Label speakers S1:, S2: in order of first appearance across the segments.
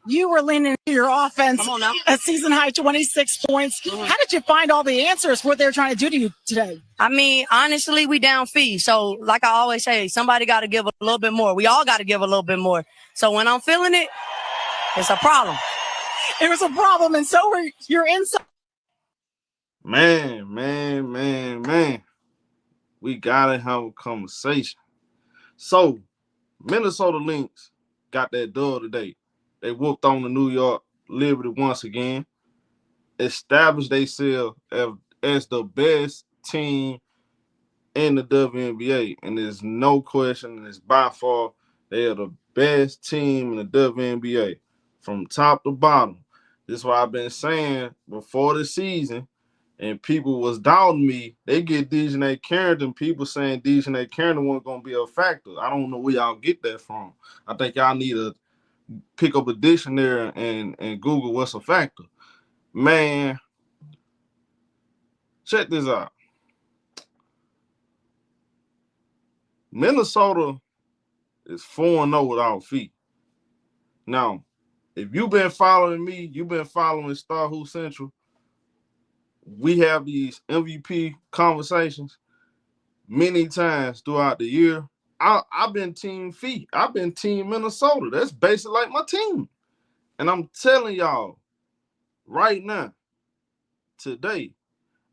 S1: You were leaning into your offense.
S2: Come on now.
S1: A season high 26 points. How did you find all the answers for what they're trying to do to you today?
S2: I mean, honestly, we down fee. So, like I always say, somebody got to give a little bit more. We all got to give a little bit more. So when I'm feeling it, it's a problem.
S1: It was a problem, and so were your inside.
S3: Man. We gotta have a conversation. So, Minnesota Lynx got that dub today. They whooped on the New York Liberty once again, established themselves as the best team in the WNBA. And there's no question, it's by far, they are the best team in the WNBA from top to bottom. This is why I've been saying before the season, and people was doubting me. They get Dejanay Carrington. People saying Dejanay Carrington wasn't going to be a factor. I don't know where y'all get that from. I think y'all need to pick up a dictionary and Google what's a factor. Man, check this out. Minnesota is 4-0 without feet. Now, if you've been following me, you've been following Star Who Central, we have these MVP conversations many times throughout the year. I've been team feet. I've been team Minnesota. That's basically like my team. And I'm telling y'all right now, today,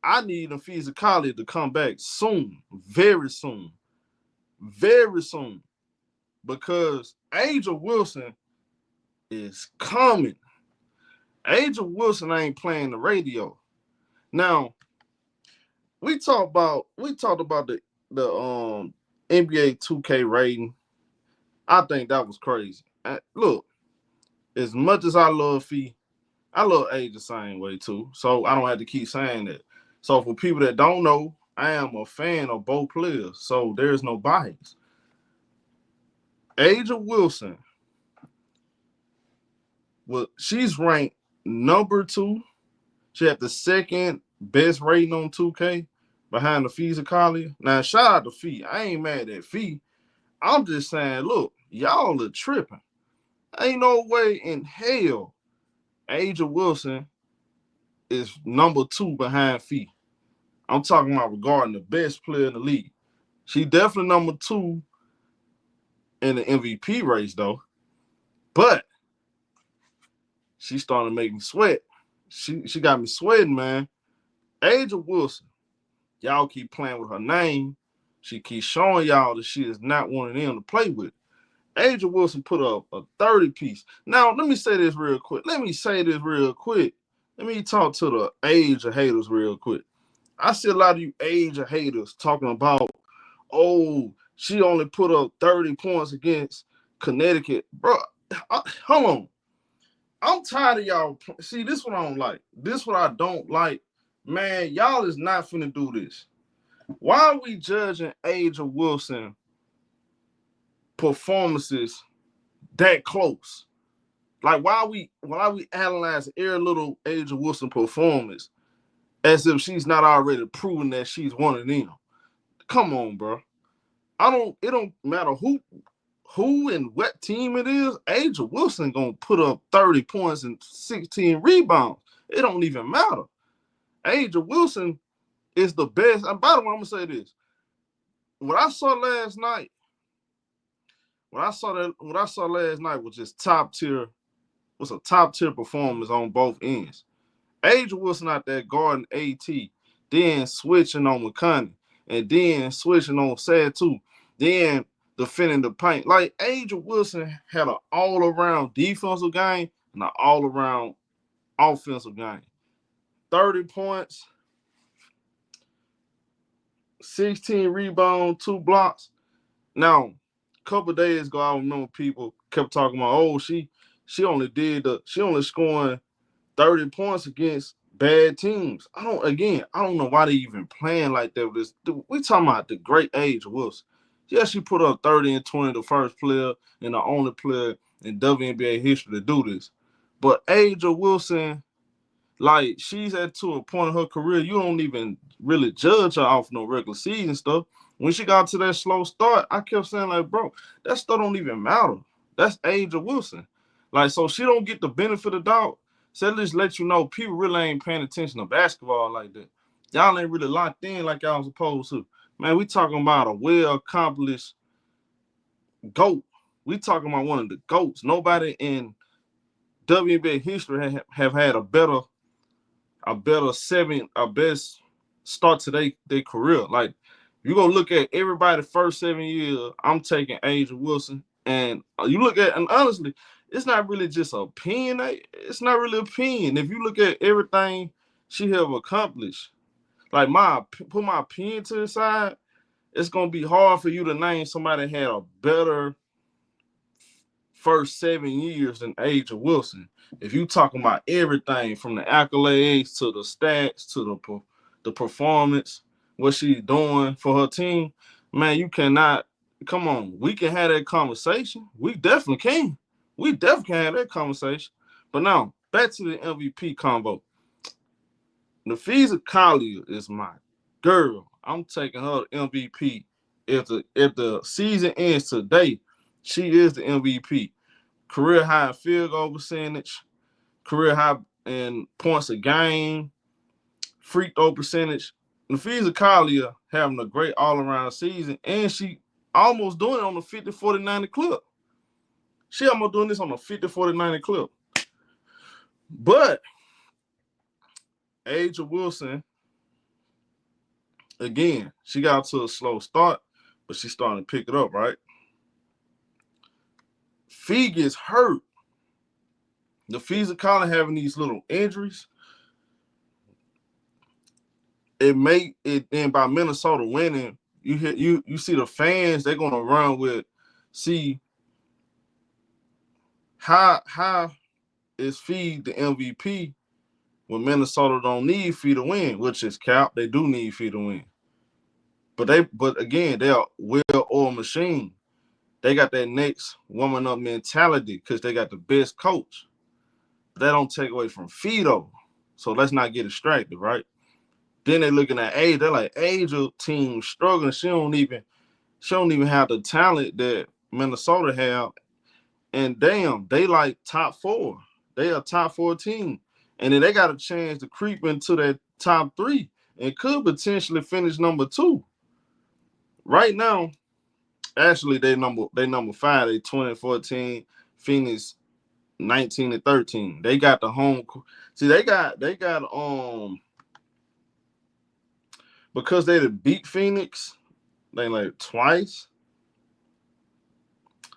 S3: I need Nafiza Khalid to come back soon, very soon, because Angel Wilson is coming. Angel Wilson ain't playing the radio. Now, we talked about the NBA 2K rating. I think that was crazy. Look, as much as I love Fee, I love Age the same way too. So I don't have to keep saying that. So for people that don't know, I am a fan of both players. So there's no bias. A'ja Wilson, well, she's ranked number 2. She had the second best rating on 2K behind the Nafiza Khalid. Now, shout out to Fee. I ain't mad at Fee. I'm just saying, look, y'all are tripping. Ain't no way in hell A'ja Wilson is number 2 behind Fee. I'm talking about regarding the best player in the league. She definitely number 2 in the MVP race, though. But she started to make me sweat. She got me sweating, man. A'ja Wilson, y'all keep playing with her name. She keeps showing y'all that she is not one of them to play with. A'ja Wilson put up a 30-piece. Now, let me say this real quick. Let me talk to the A'ja haters real quick. I see a lot of you A'ja haters talking about, oh, she only put up 30 points against Connecticut. Bro, hold on. I'm tired of y'all. See, this is what I don't like. This is what I don't like. Man, y'all is not finna do this. Why are we judging A'ja Wilson performances that close? Like, why are we analyzing every little A'ja Wilson performance as if she's not already proven that she's one of them? Come on, bro. It don't matter who and what team it is. A'ja Wilson gonna put up 30 points and 16 rebounds. It don't even matter. A'ja Wilson is the best. And by the way, I'm gonna say this. What I saw last night was just top tier. Was a top tier performance on both ends. A'ja Wilson out there guarding AT, then switching on McConney, and then switching on Satu, then defending the paint. Like, A'ja Wilson had an all-around defensive game and an all-around offensive game. 30 points, 16 rebounds, 2 blocks. Now, a couple of days ago, I remember people kept talking about, oh, she only scoring 30 points against bad teams. I don't know why they even playing like that with this. We talking about the great A'ja Wilson. Yeah, she put up 30 and 20, the first player and the only player in WNBA history to do this. But A'ja Wilson, like, she's to a point in her career, you don't even really judge her off no regular season stuff. When she got to that slow start, I kept saying, like, bro, that stuff don't even matter. That's A'ja Wilson. Like, so she don't get the benefit of the doubt. So just let you know people really ain't paying attention to basketball like that. Y'all ain't really locked in like y'all supposed to. Man, we talking about a well-accomplished GOAT. We talking about one of the GOATs. Nobody in WNBA history have had a best start to their career. Like, you gonna look at everybody first 7 years, I'm taking Asia Wilson. And you look at, and honestly, it's not really just an opinion. It's not really opinion. If you look at everything she have accomplished, like put my opinion to the side, it's gonna be hard for you to name somebody that had a better first 7 years than Asia Wilson. If you talking about everything from the accolades to the stats to the performance, what she's doing for her team, man, you cannot. Come on, we can have that conversation. We definitely can. We definitely can have that conversation. But now back to the MVP convo. Nafisa Collier is my girl. I'm taking her MVP. If the season ends today, she is the MVP. Career high in field goal percentage, career high in points a game, free throw percentage. Nafisa Collier having a great all-around season, and she almost doing it on the 50-40-90 clip. She almost doing this on the 50-40-90 clip. But Asia Wilson, again, she got to a slow start, but she's starting to pick it up, right? Fee gets hurt. Nafisa Collier having these little injuries. And by Minnesota winning, you see the fans, they're gonna run with, see how is Fee the MVP when Minnesota don't need Fee to win, which is cap. They do need Fee to win. But again, they're a well-oiled machine. They got that next woman up mentality because they got the best coach. But that don't take away from Fee though. So let's not get distracted, right? Then they're looking at Asia. They're like, Asia team struggling. She don't even have the talent that Minnesota have. And damn, they like top 4. They a top 4 team. And then they got a chance to creep into that top 3 and could potentially finish number 2. Right now, actually, they number 5. They 20-14. Phoenix 19-13. They got the home. See, they got because they beat Phoenix, they like twice.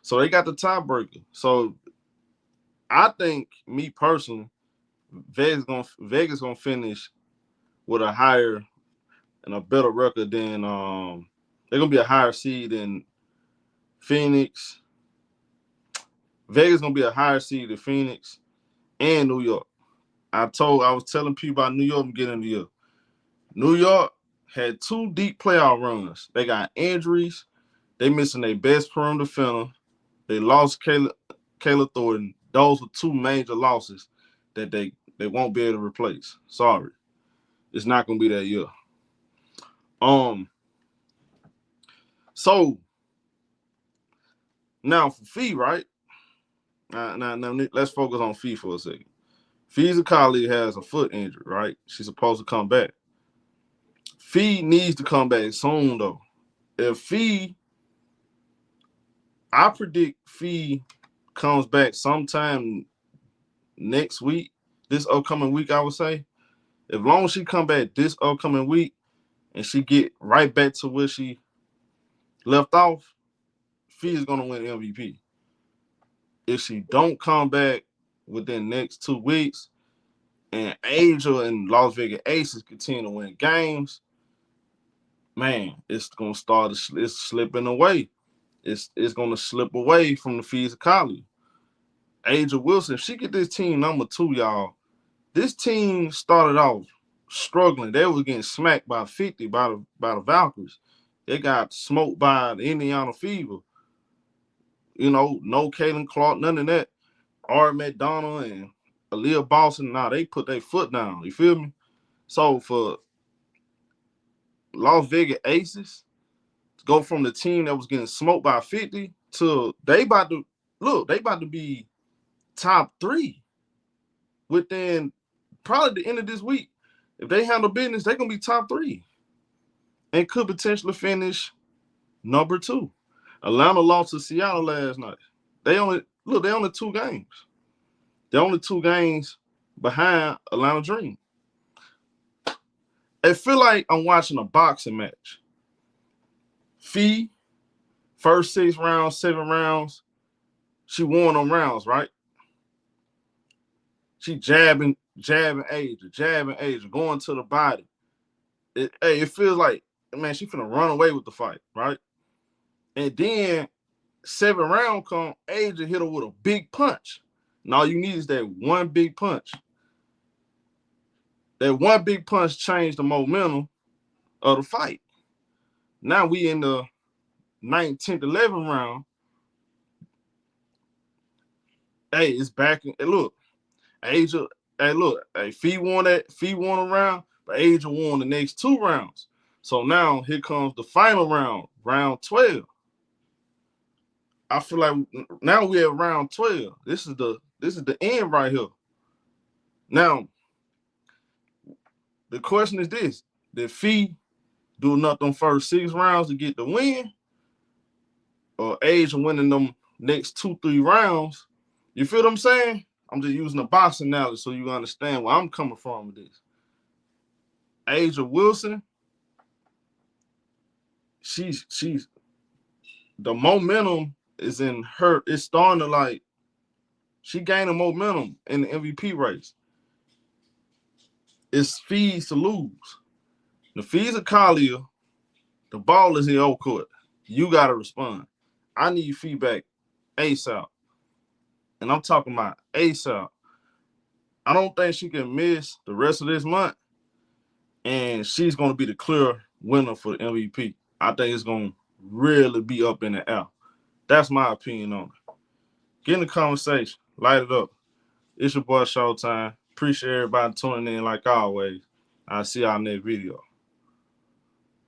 S3: So they got the tiebreaker. So I think, me personally, Vegas gonna finish with a higher and a better record than they're gonna be a higher seed than Phoenix. Vegas gonna be a higher seed than Phoenix and New York. I was telling people about New York and getting New York. New York had 2 deep playoff runs. They got injuries. They missing their best perimeter defender. They lost Kayla Thornton. Those were 2 major losses that they won't be able to replace. Sorry. It's not gonna be that year. So now for Fee, right? Now let's focus on Fee for a second. Fee's colleague has a foot injury, right? She's supposed to come back. Fee needs to come back soon, though. I predict Fee comes back sometime next week, this upcoming week, I would say. As long as she come back this upcoming week and she get right back to where she left off, Fee is gonna win MVP. If she don't come back within the next 2 weeks and Angel and Las Vegas Aces continue to win games, man, it's gonna start. It's slipping away. It's gonna slip away from the Fees of College. Angel Wilson, if she get this team number 2, y'all. This team started off struggling. They was getting smacked by 50 by the Valkyries. They got smoked by the Indiana Fever. You know, no Caitlin Clark, none of that. Art McDonald and Aaliyah Boston, they put their foot down. You feel me? So for Las Vegas Aces to go from the team that was getting smoked by 50 to they about to be top 3 within probably the end of this week. If they handle business, they're gonna be top 3 and could potentially finish number 2. Atlanta lost to Seattle last night. They only 2 games. They're only 2 games behind Atlanta Dream. It feel like I'm watching a boxing match. Fee, first 6 rounds, 7 rounds, she won them rounds, right? She jabbing Asia, going to the body. It feels like, man, she finna run away with the fight, right? And then 7 round come, Asia hit her with a big punch. And all you need is that one big punch. That one big punch changed the momentum of the fight. Now we in the 9th, 10th, 11th round. Hey, it's back. Hey, look, Asia. Hey, look. Hey, Fee won a round, but Asia won the next 2 rounds. So now here comes the final round, round 12. I feel like now we at round 12. This is the end right here. Now, the question is this: did Fee do enough on first 6 rounds to get the win, or Asia winning them next 2-3 rounds? You feel what I'm saying? I'm just using a boxing analogy so you understand where I'm coming from with this. Asia Wilson, she's the momentum is in her. It's starting to like she gaining momentum in the MVP race. It's Fees to lose. The Fees of Collier, the ball is in your court. You gotta respond. I need feedback ASAP. And I'm talking about ASAP. I don't think she can miss the rest of this month. And she's going to be the clear winner for the MVP. I think it's going to really be up in the air. That's my opinion on it. Get in the conversation. Light it up. It's your boy Showtime. Appreciate everybody tuning in like always. I'll see y'all next video.